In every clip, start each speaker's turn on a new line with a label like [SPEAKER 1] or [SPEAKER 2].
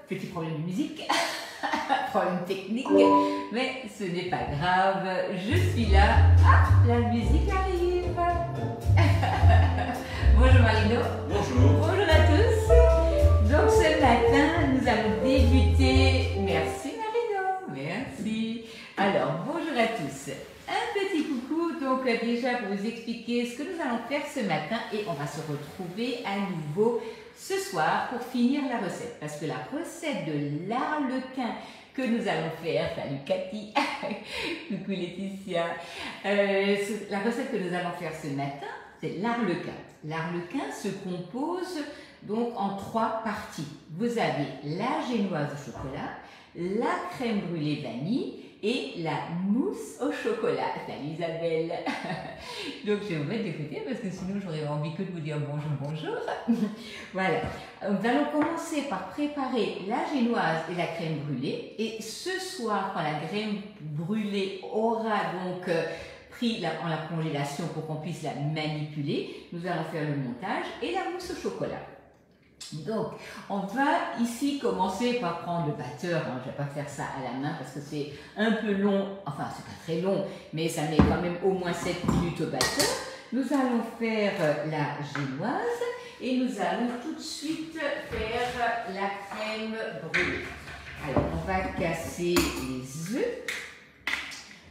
[SPEAKER 1] petit problème de musique, problème technique, mais ce n'est pas grave, je suis là. Ah, la musique arrive. Bonjour Marino.
[SPEAKER 2] Bonjour.
[SPEAKER 1] Bonjour à tous. Donc ce matin, nous allons débuter. Merci Marino, merci. Alors, bonjour à tous. Un petit coucou, donc déjà pour vous expliquer ce que nous allons faire ce matin et on va se retrouver à nouveau ce soir pour finir la recette. Parce que la recette de l'arlequin que nous allons faire, salut Cathy, coucou Laetitia, la recette que nous allons faire ce matin, c'est l'arlequin. L'arlequin se compose donc en 3 parties. Vous avez la génoise au chocolat, la crème brûlée vanille et la mousse au chocolat. Salut Isabelle. Donc je vais vous mettre de côté parce que sinon j'aurais envie que de vous dire bonjour, bonjour. Voilà. Nous allons commencer par préparer la génoise et la crème brûlée. Et ce soir, quand la crème brûlée aura donc pris en la congélation pour qu'on puisse la manipuler, nous allons faire le montage et la mousse au chocolat. Donc, on va ici commencer par prendre le batteur. Hein. Je ne vais pas faire ça à la main parce que c'est un peu long. Enfin, c'est pas très long, mais ça met quand même au moins 7 minutes au batteur. Nous allons faire la génoise et nous allons tout de suite faire la crème brûlée. Alors, on va casser les œufs,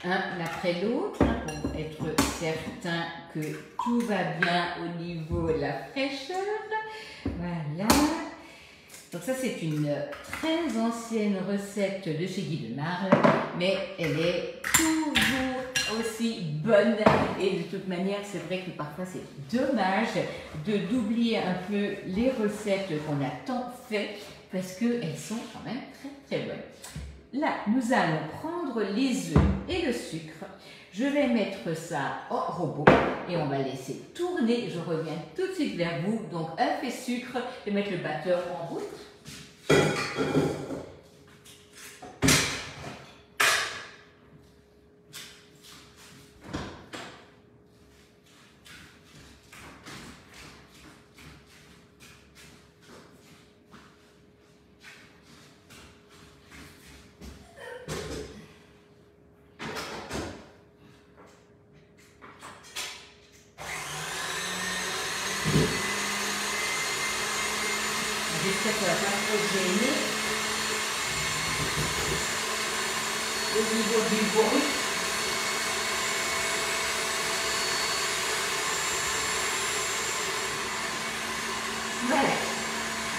[SPEAKER 1] un après l'autre, pour être certain que tout va bien au niveau de la fraîcheur. Voilà. Donc ça, c'est une très ancienne recette de chez Guy de Marle, mais elle est toujours aussi bonne. Et de toute manière, c'est vrai que parfois, c'est dommage d'oublier un peu les recettes qu'on a tant fait, parce qu'elles sont quand même très très bonnes. Là, nous allons prendre les œufs et le sucre. Je vais mettre ça au robot et on va laisser tourner. Je reviens tout de suite vers vous. Donc, œufs et sucre. Je vais mettre le batteur en route. J'espère qu'on ne va pas trop gêner au niveau du bruit. Voilà.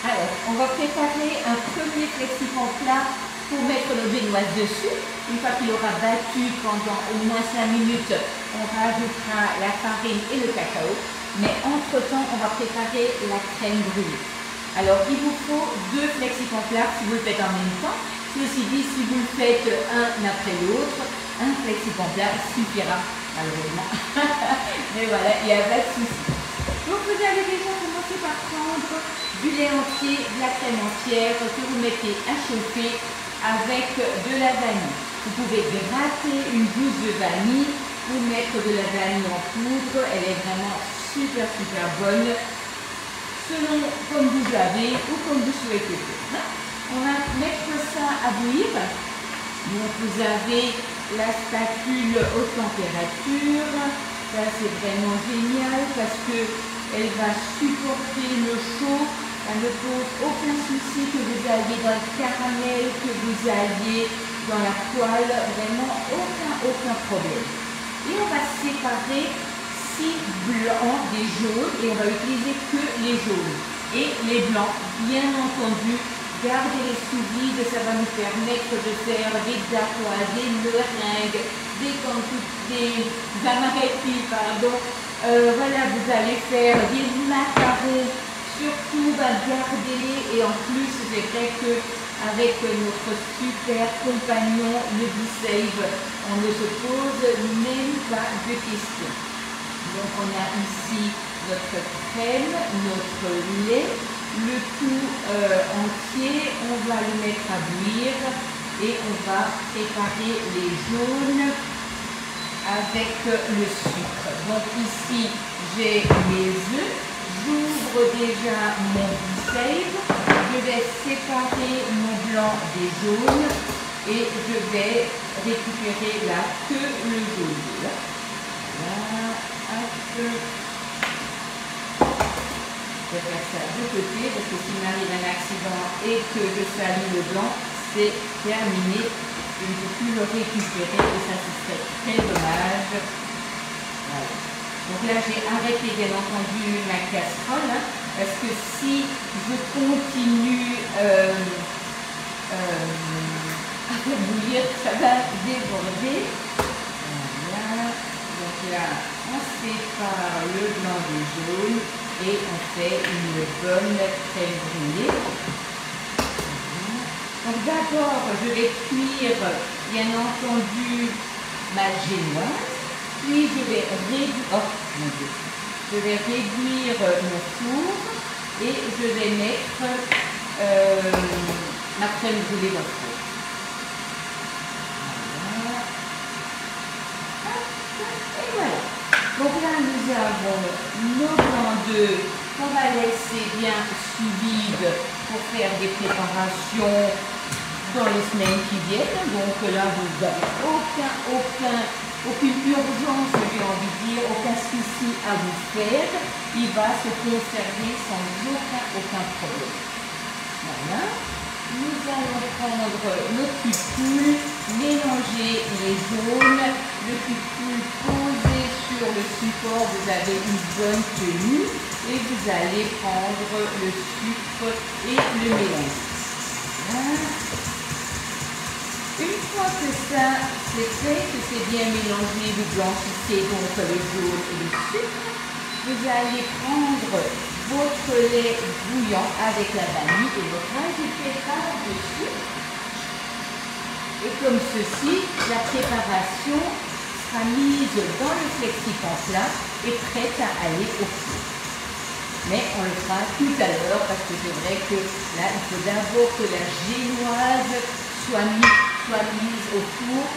[SPEAKER 1] Alors, on va préparer un premier flexipan plat pour mettre nos génoises dessus. Une fois qu'il aura battu pendant au moins 5 minutes, on rajoutera la farine et le cacao. Mais entre-temps, on va préparer la crème brûlée. Alors, il vous faut 2 flexipans plats si vous le faites en même temps. Ceci dit, si vous le faites un après l'autre, un flexipan plat suffira, malheureusement. Mais voilà, il n'y a pas de souci. Donc, vous allez déjà commencer par prendre du lait entier, de la crème entière que vous mettez à chauffer avec de la vanille. Vous pouvez gratter une gousse de vanille ou mettre de la vanille en poudre. Elle est vraiment super bonne. Selon comme vous avez ou comme vous souhaitez faire. On va mettre ça à bouillir. Donc vous avez la spatule haute température. Ça c'est vraiment génial parce que elle va supporter le chaud. Ça ne pose aucun souci que vous alliez dans le caramel, que vous alliez dans la poêle. Vraiment aucun problème. Et on va séparer 6 blancs des jaunes et on va utiliser que les jaunes. Et les blancs, bien entendu, gardez-les sous vide, ça va nous permettre de faire des datois, des meringues, des amaretti, pardon. Voilà, vous allez faire des macarons, surtout gardez-les et en plus c'est vrai que avec notre super compagnon le B-Save, on ne se pose même pas de questions. Donc on a ici notre crème, notre lait, le tout entier, on va le mettre à bouillir et on va préparer les jaunes avec le sucre. Donc ici j'ai mes œufs, j'ouvre déjà mon B-Save, je vais séparer mon blanc des jaunes et je vais récupérer là que le jaune. Voilà, hop. Je vais faire ça de côté parce que s'il m'arrive un accident et que je salis le blanc, c'est terminé. Je ne peux plus le récupérer et ça ce serait très dommage. Voilà. Donc là j'ai arrêté bien entendu ma casserole hein, parce que si je continue à faire bouillir, ça va déborder. Voilà. Donc là on sépare le blanc des jaunes et on fait une bonne crème brûlée. Donc d'abord, je vais cuire, bien entendu, ma génoise, puis je vais réduire mon four et je vais mettre ma crème brûlée dans le four. Voilà. Et voilà. Donc là, nous avons nos blancs d'œufs qu'on va laisser bien sous vide pour faire des préparations dans les semaines qui viennent. Donc là, vous n'avez aucune urgence, j'ai envie de dire, aucun souci à vous faire. Il va se conserver sans aucun problème. Voilà. Nous allons prendre nos petites poules, mélanger les jaunes, le petit posé sur le support, vous avez une bonne tenue et vous allez prendre le sucre et le mélanger. Voilà. Une fois que ça c'est fait, que c'est bien mélangé, vous blanchissez donc le jaune et le sucre, vous allez prendre votre lait bouillant avec la vanille et votre ajouter par-dessus. Et comme ceci, la préparation sera mise dans le Flexipan plat et prête à aller au four. Mais on le fera tout à l'heure parce que c'est vrai que là, il faut d'abord que la génoise soit mise au four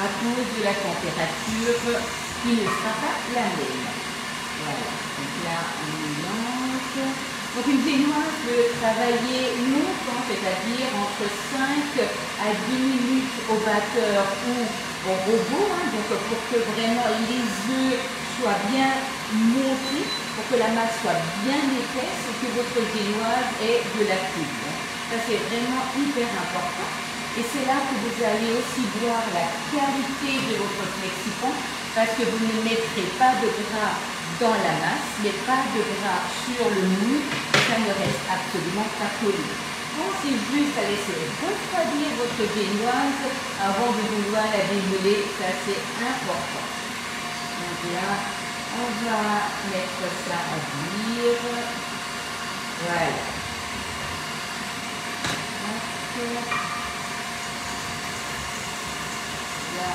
[SPEAKER 1] à cause de la température qui ne sera pas la même. Voilà, donc là on mélange. Donc une génoise peut travailler longtemps, c'est-à-dire entre 5 à 10 minutes au batteur ou au robot, hein, donc pour que vraiment les œufs soient bien montés, pour que la masse soit bien épaisse et que votre génoise ait de la coupe. Ça c'est vraiment hyper important. Et c'est là que vous allez aussi voir la qualité de votre Flexipan, parce que vous ne mettrez pas de gras dans la masse, mais pas de gras sur le moule, ça ne reste absolument pas collé. Donc c'est juste à laisser refroidir votre génoise avant de vouloir la démêler, ça c'est important. Donc là, on va mettre ça à bouillir. Voilà. Là,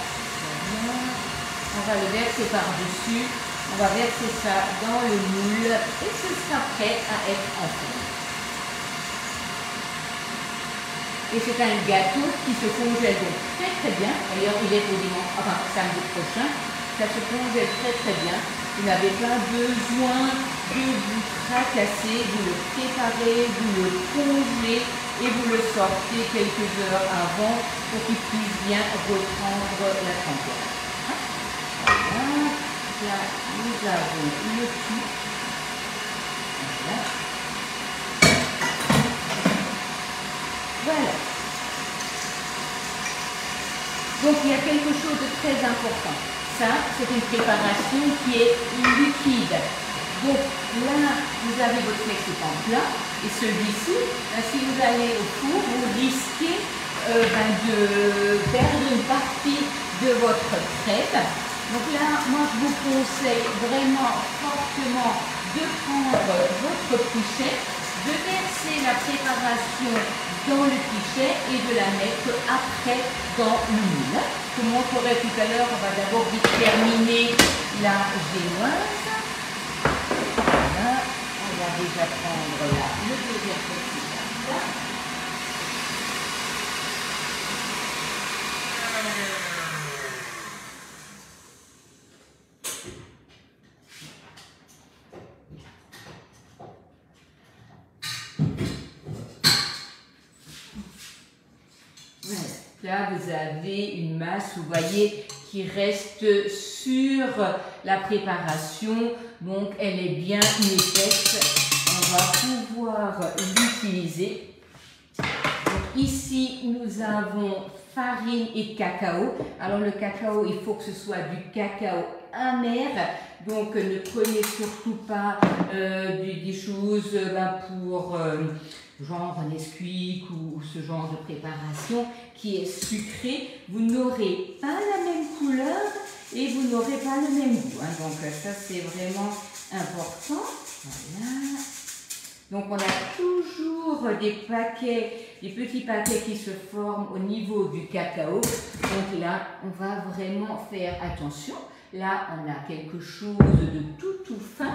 [SPEAKER 1] on va le verser par-dessus. On va verser ça dans le moule et ce sera prêt à être enfourné. Et c'est un gâteau qui se congèle donc très bien. D'ailleurs, il est au dimanche, enfin samedi prochain. Ça se congèle très bien. Vous n'avez pas besoin de vous tracasser. Vous le préparez, vous le congelez et vous le sortez quelques heures avant pour qu'il puisse bien reprendre la température. Voilà. Là, nous avons le tout. Voilà. Voilà. Donc il y a quelque chose de très important. Ça, c'est une préparation qui est liquide. Donc là, vous avez votre Flexipan plat et celui-ci, si vous allez au four, vous risquez de perdre une partie de votre crème. Donc là, moi je vous conseille vraiment fortement de prendre votre pichet, de verser la préparation dans le pichet et de la mettre après dans le moule. Je vous montrerai tout à l'heure, on va d'abord vite terminer la génoise. Voilà, on va déjà prendre là le deuxième Flexipan plat. Là, vous avez une masse, vous voyez, qui reste sur la préparation. Donc, elle est bien épaisse. On va pouvoir l'utiliser. Ici, nous avons farine et cacao. Alors, le cacao, il faut que ce soit du cacao amer. Donc, ne prenez surtout pas des choses pour genre Nesquik ou ce genre de préparation qui est sucré. Vous n'aurez pas la même couleur et vous n'aurez pas le même goût. Hein. Donc, ça, c'est vraiment important. Voilà. Donc, on a toujours des paquets, des petits paquets qui se forment au niveau du cacao. Donc là, on va vraiment faire attention. Là, on a quelque chose de tout fin.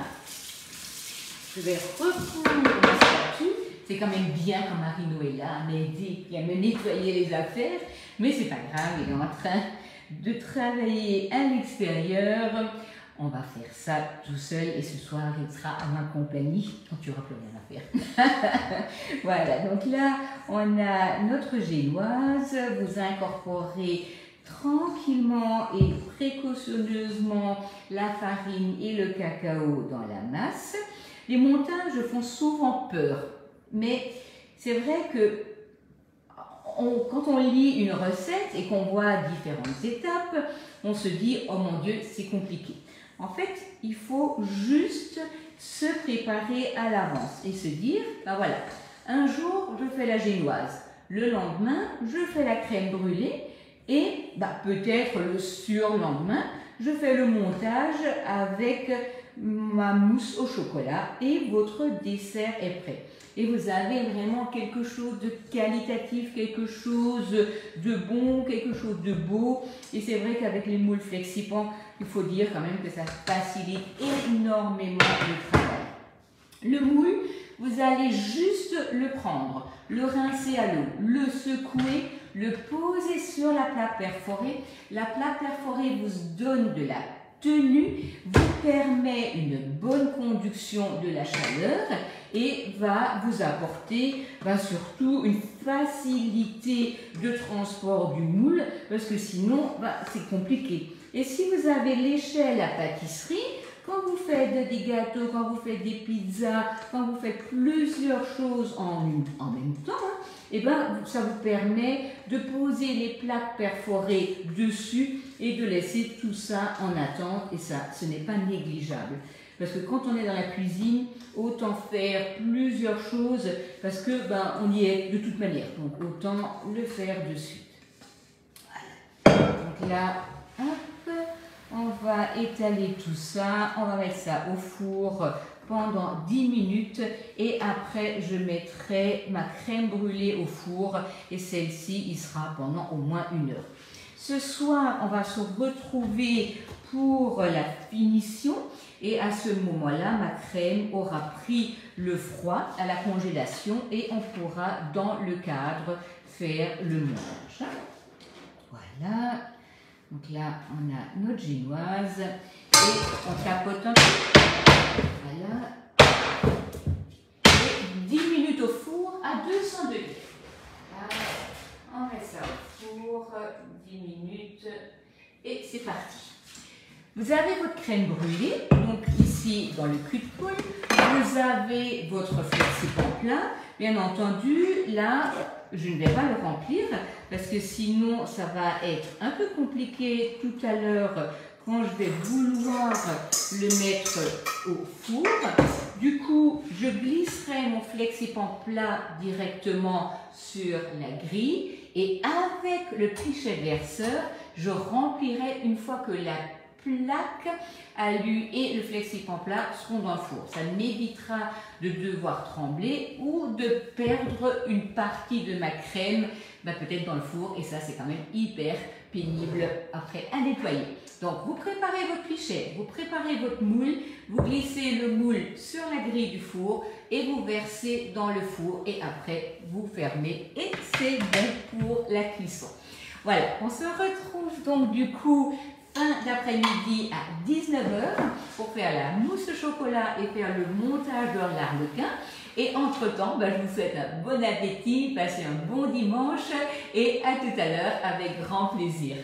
[SPEAKER 1] Je vais reprendre ma spatule. C'est quand même bien quand Marie-Noëlla m'a aidé et à me nettoyer les affaires. Mais c'est pas grave, il est en train de travailler à l'extérieur. On va faire ça tout seul et ce soir, il sera à ma compagnie quand tu n'auras plus rien à faire. Voilà, donc là, on a notre génoise. Vous incorporez tranquillement et précautionneusement la farine et le cacao dans la masse. Les montages font souvent peur, mais c'est vrai que quand on lit une recette et qu'on voit différentes étapes, on se dit « Oh mon Dieu, c'est compliqué ». En fait, il faut juste se préparer à l'avance et se dire, ben voilà, un jour, je fais la génoise, le lendemain, je fais la crème brûlée et peut-être le surlendemain, je fais le montage avec ma mousse au chocolat et votre dessert est prêt. Et vous avez vraiment quelque chose de qualitatif, quelque chose de bon, quelque chose de beau. Et c'est vrai qu'avec les moules Flexipans, il faut dire quand même que ça facilite énormément le travail. Le moule, vous allez juste le prendre, le rincer à l'eau, le secouer, le poser sur la plaque perforée. La plaque perforée vous donne de la tenue, vous permet une bonne conduction de la chaleur et va vous apporter surtout une facilité de transport du moule parce que sinon c'est compliqué. Et si vous avez l'échelle à pâtisserie, quand vous faites des gâteaux, quand vous faites des pizzas, quand vous faites plusieurs choses en même temps, ça vous permet de poser les plaques perforées dessus et de laisser tout ça en attente. Et ça, ce n'est pas négligeable. Parce que quand on est dans la cuisine, autant faire plusieurs choses parce que on y est de toute manière. Donc autant le faire de suite. Voilà. Donc là, hop, on va étaler tout ça. On va mettre ça au four pendant 10 minutes et après je mettrai ma crème brûlée au four et celle-ci il sera pendant au moins 1 heure. Ce soir on va se retrouver pour la finition et à ce moment-là ma crème aura pris le froid à la congélation et on pourra dans le cadre faire le montage. Voilà, donc là on a notre génoise et on tapote un peu. Voilà. Et 10 minutes au four à 200 degrés. Voilà. On met ça au four, 10 minutes et c'est parti. Vous avez votre crème brûlée, donc ici dans le cul de poule, vous avez votre Flexipan plat. Bien entendu, là, je ne vais pas le remplir parce que sinon ça va être un peu compliqué tout à l'heure quand je vais vouloir le mettre au four. Du coup, je glisserai mon Flexipan plat directement sur la grille et avec le pichet verseur, je remplirai une fois que la plaque alu et le Flexipan plat seront dans le four. Ça m'évitera de devoir trembler ou de perdre une partie de ma crème peut-être dans le four et ça c'est quand même hyper pénible après à nettoyer. Donc vous préparez votre pichet, vous préparez votre moule, vous glissez le moule sur la grille du four et vous versez dans le four et après vous fermez et c'est bon pour la cuisson. Voilà, on se retrouve donc du coup fin d'après-midi à 19 h pour faire la mousse au chocolat et faire le montage de l'arlequin. Et entre-temps, je vous souhaite un bon appétit, passez un bon dimanche et à tout à l'heure avec grand plaisir.